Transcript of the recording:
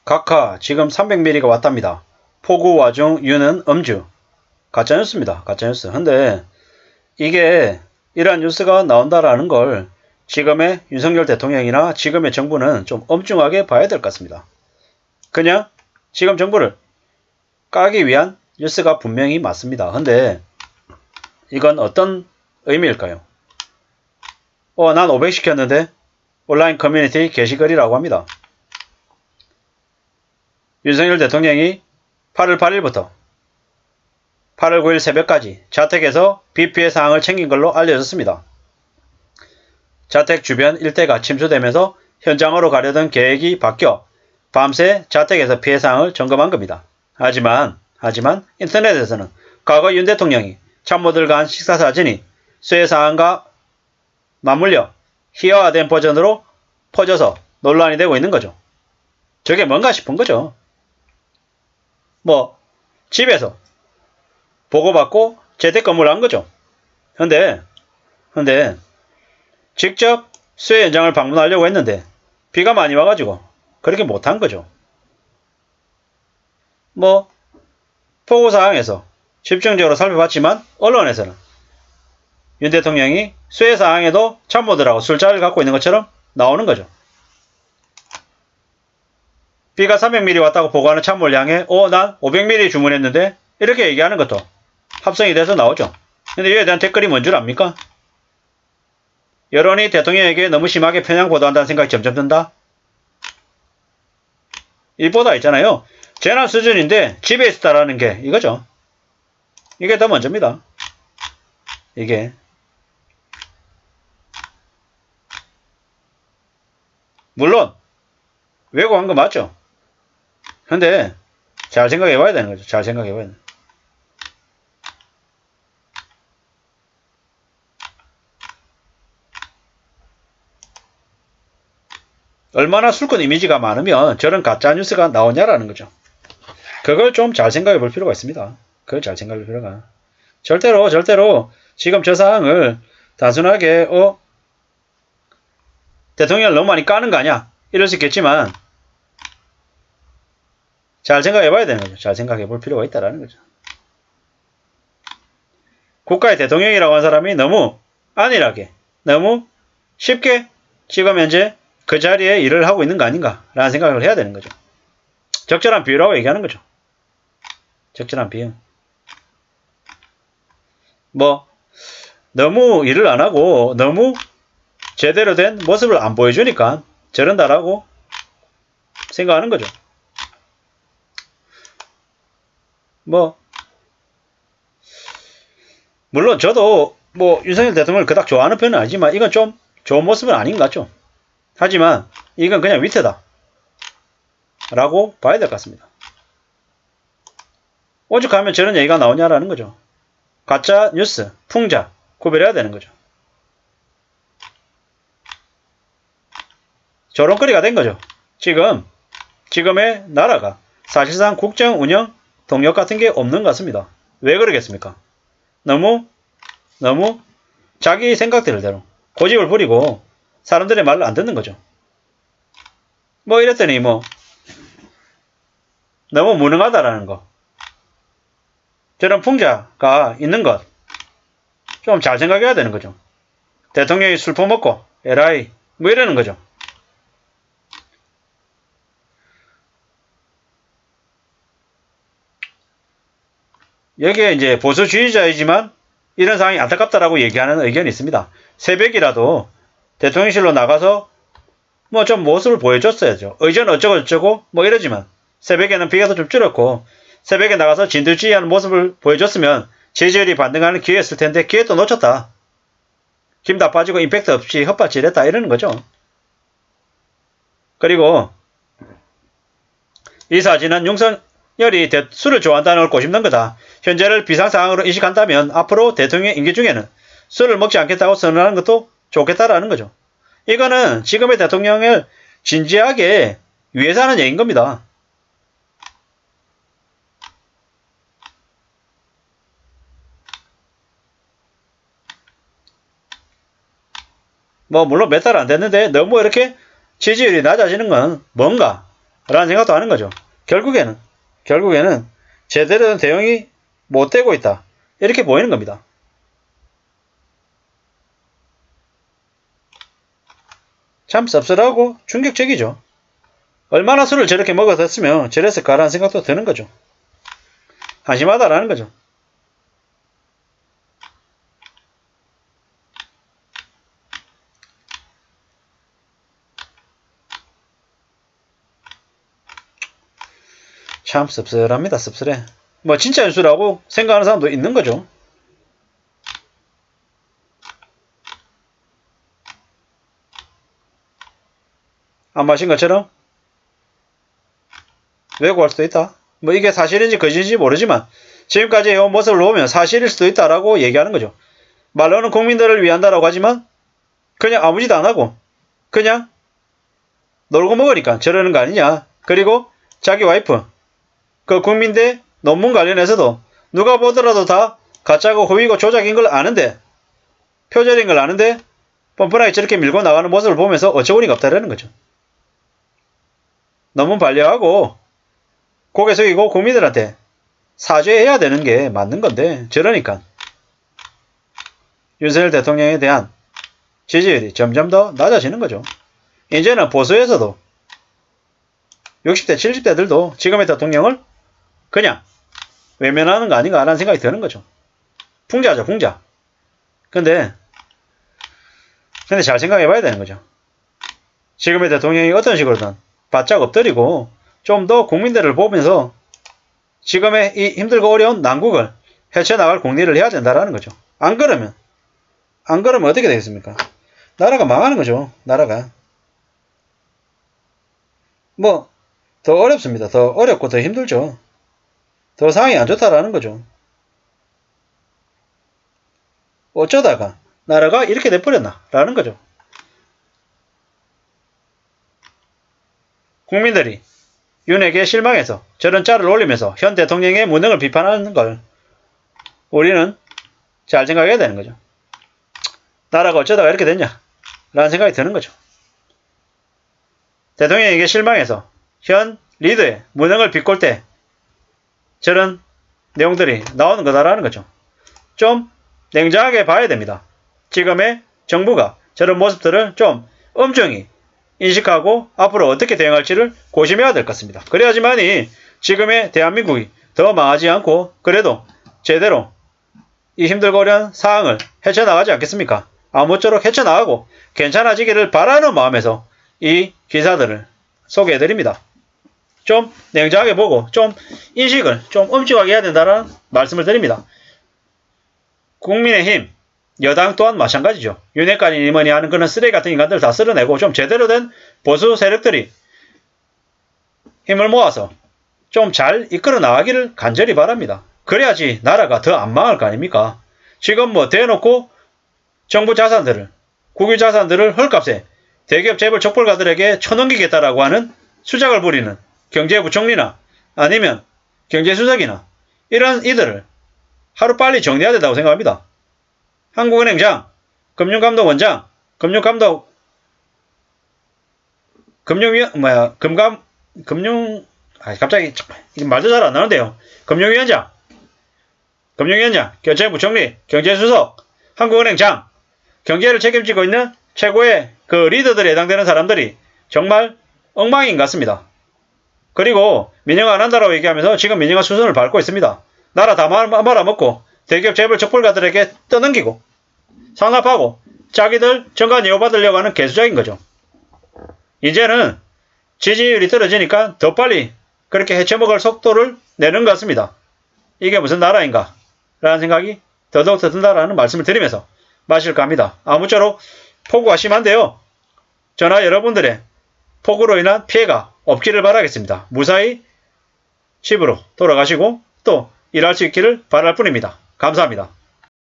각하 지금 300mm가 왔답니다. 폭우 와중 유는 음주. 가짜뉴스입니다. 가짜뉴스. 근데 이게 이러한 뉴스가 나온다라는 걸 지금의 윤석열 대통령이나 지금의 정부는 좀 엄중하게 봐야 될 것 같습니다. 그냥 지금 정부를 까기 위한 뉴스가 분명히 맞습니다. 근데 이건 어떤 의미일까요? 난 500 시켰는데 온라인 커뮤니티 게시글이라고 합니다. 윤석열 대통령이 8월 8일부터 8월 9일 새벽까지 자택에서 비 피해 사항을 챙긴 걸로 알려졌습니다. 자택 주변 일대가 침수되면서 현장으로 가려던 계획이 바뀌어 밤새 자택에서 피해 사항을 점검한 겁니다. 하지만 인터넷에서는 과거 윤 대통령이 참모들과 한 식사 사진이 수해 사항과 맞물려 희화화된 버전으로 퍼져서 논란이 되고 있는 거죠. 저게 뭔가 싶은 거죠. 집에서 보고받고 재택근무를 한 거죠. 근데 직접 수해 현장을 방문하려고 했는데 비가 많이 와가지고 그렇게 못한 거죠. 폭우 상황에서 집중적으로 살펴봤지만 언론에서는 윤 대통령이 수해 상황에도 참모들하고 술자리를 갖고 있는 것처럼 나오는 거죠. 비가 300mm 왔다고 보고하는 참모를 향해 난 500mm 주문했는데 이렇게 얘기하는 것도 합성이 돼서 나오죠. 근데 이에 대한 댓글이 뭔 줄 압니까? 여론이 대통령에게 너무 심하게 편향 보도한다는 생각이 점점 든다. 이보다 있잖아요. 재난 수준인데 집에 있었다라는 게 이거죠. 이게 더 먼저입니다. 이게. 물론 왜곡한 거 맞죠. 근데 잘 생각해 봐야 되는 거죠. 잘 생각해 봐야 되는. 얼마나 술꾼 이미지가 많으면 저런 가짜뉴스가 나오냐라는 거죠. 그걸 좀 잘 생각해 볼 필요가 있습니다. 그걸 잘 생각해 볼 필요가. 절대로 지금 저 사항을 단순하게 대통령을 너무 많이 까는 거 아니야? 이럴 수 있겠지만 잘 생각해 봐야 되는 거죠. 잘 생각해 볼 필요가 있다라는 거죠. 국가의 대통령이라고 하는 사람이 너무 안일하게, 너무 쉽게 지금 현재 그 자리에 일을 하고 있는 거 아닌가 라는 생각을 해야 되는 거죠. 적절한 비유라고 얘기하는 거죠. 적절한 비유. 너무 일을 안 하고 너무 제대로 된 모습을 안 보여주니까 저런다라고 생각하는 거죠. 물론 저도 윤석열 대통령을 그닥 좋아하는 편은 아니지만 이건 좀 좋은 모습은 아닌 것 같죠. 하지만 이건 그냥 위태다 라고 봐야 될 것 같습니다. 오죽하면 저런 얘기가 나오냐라는 거죠. 가짜 뉴스, 풍자 구별해야 되는 거죠. 조롱거리가 된 거죠. 지금의 나라가 사실상 국정 운영 동력 같은 게 없는 것 같습니다. 왜 그러겠습니까? 너무 자기 생각대로 고집을 부리고 사람들의 말을 안 듣는 거죠. 이랬더니 너무 무능하다라는 거. 저런 풍자가 있는 것 좀 잘 생각해야 되는 거죠. 대통령이 술 퍼먹고 에라이 이러는 거죠. 여기에 이제 보수주의자이지만 이런 상황이 안타깝다라고 얘기하는 의견이 있습니다. 새벽이라도 대통령실로 나가서 좀 모습을 보여줬어야죠. 의전 어쩌고 이러지만 새벽에는 비가 좀 줄었고 새벽에 나가서 진두지휘하는 모습을 보여줬으면 지지율이 반등하는 기회였을 텐데 기회 또 놓쳤다. 힘 다 빠지고 임팩트 없이 헛발질했다 이러는 거죠. 그리고 이 사진은 윤석열이 술을 좋아한다는 걸 꼬집는 거다. 현재를 비상상황으로 인식한다면 앞으로 대통령 임기 중에는 술을 먹지 않겠다고 선언하는 것도 좋겠다라는 거죠. 이거는 지금의 대통령을 진지하게 위해서 하는 얘기인 겁니다. 물론 몇 달 안 됐는데 너무 이렇게 지지율이 낮아지는 건 뭔가 라는 생각도 하는 거죠. 결국에는 제대로 된 대응이 못 되고 있다. 이렇게 보이는 겁니다. 참 씁쓸하고 충격적이죠. 얼마나 술을 저렇게 먹어뒀으면 저랬을까라는 생각도 드는 거죠. 한심하다라는 거죠. 참 씁쓸합니다. 씁쓸해. 뭐 진짜 연수라고 생각하는 사람도 있는 거죠. 안 마신 것처럼 왜곡할 수도 있다. 뭐 이게 사실인지 거짓인지 모르지만 지금까지 해온 모습을 보면 사실일 수도 있다라고 얘기하는 거죠. 말로는 국민들을 위한다라고 하지만 그냥 아무 짓도 안 하고 그냥 놀고 먹으니까 저러는 거 아니냐. 그리고 자기 와이프 그 국민대 논문 관련해서도 누가 보더라도 다 가짜고 허위고 조작인 걸 아는데 표절인 걸 아는데 뻔뻔하게 저렇게 밀고 나가는 모습을 보면서 어처구니가 없다라는 거죠. 논문 반려하고 고개 숙이고 국민들한테 사죄해야 되는 게 맞는 건데 저러니까 윤석열 대통령에 대한 지지율이 점점 더 낮아지는 거죠. 이제는 보수에서도 60대 70대들도 지금의 대통령을 그냥 외면하는 거 아닌가 라는 생각이 드는 거죠. 풍자죠, 풍자. 근데 잘 생각해 봐야 되는 거죠. 지금의 대통령이 어떤 식으로든 바짝 엎드리고 좀 더 국민들을 보면서 지금의 이 힘들고 어려운 난국을 헤쳐나갈 공리를 해야 된다라는 거죠. 안 그러면 어떻게 되겠습니까? 나라가 망하는 거죠. 나라가. 뭐 더 어렵습니다. 더 어렵고 더 힘들죠. 더 상황이 안 좋다라는 거죠. 어쩌다가 나라가 이렇게 돼버렸나 라는 거죠. 국민들이 윤에게 실망해서 저런 짤을 올리면서 현 대통령의 무능을 비판하는 걸 우리는 잘 생각해야 되는 거죠. 나라가 어쩌다가 이렇게 됐냐 라는 생각이 드는 거죠. 대통령에게 실망해서 현 리더의 무능을 비꼴 때 저런 내용들이 나오는 거다라는 거죠. 좀 냉정하게 봐야 됩니다. 지금의 정부가 저런 모습들을 좀 엄중히 인식하고 앞으로 어떻게 대응할지를 고심해야 될 것 같습니다. 그래야지만이 지금의 대한민국이 더 망하지 않고 그래도 제대로 이 힘들고 어려운 상황을 헤쳐나가지 않겠습니까? 아무쪼록 헤쳐나가고 괜찮아지기를 바라는 마음에서 이 기사들을 소개해드립니다. 좀 냉정하게 보고 좀 인식을 좀 엄중하게 해야 된다는 말씀을 드립니다. 국민의힘 여당 또한 마찬가지죠. 윤핵관이니 뭐니 하는 그런 쓰레기 같은 인간들 다 쓸어내고 좀 제대로 된 보수 세력들이 힘을 모아서 좀 잘 이끌어 나가기를 간절히 바랍니다. 그래야지 나라가 더 안 망할 거 아닙니까? 지금 뭐 대놓고 정부 자산들을 국유 자산들을 헐값에 대기업 재벌 족벌가들에게 쳐넘기겠다라고 하는 수작을 부리는 경제부총리나 아니면 경제수석이나 이런 이들을 하루빨리 정리해야 된다고 생각합니다. 한국은행장, 금융감독원장, 갑자기 말도 잘 안 나오는데요. 금융위원장, 경제부총리, 경제수석, 한국은행장, 경제를 책임지고 있는 최고의 그 리더들에 해당되는 사람들이 정말 엉망인 것 같습니다. 그리고 민영화 안 한다라고 얘기하면서 지금 민영화 수순을 밟고 있습니다. 나라 다 말아먹고 대기업 재벌 족벌가들에게 떠넘기고 상납하고 자기들 정관 예우받으려고 하는 개수작인 거죠. 이제는 지지율이 떨어지니까 더 빨리 그렇게 헤쳐먹을 속도를 내는 것 같습니다. 이게 무슨 나라인가 라는 생각이 더더욱 더 든다라는 말씀을 드리면서 마실까 합니다. 아무쪼록 폭우가 심한데요. 저나 여러분들의 폭우로 인한 피해가 없기를 바라겠습니다. 무사히 집으로 돌아가시고 또 일할 수 있기를 바랄 뿐입니다. 감사합니다.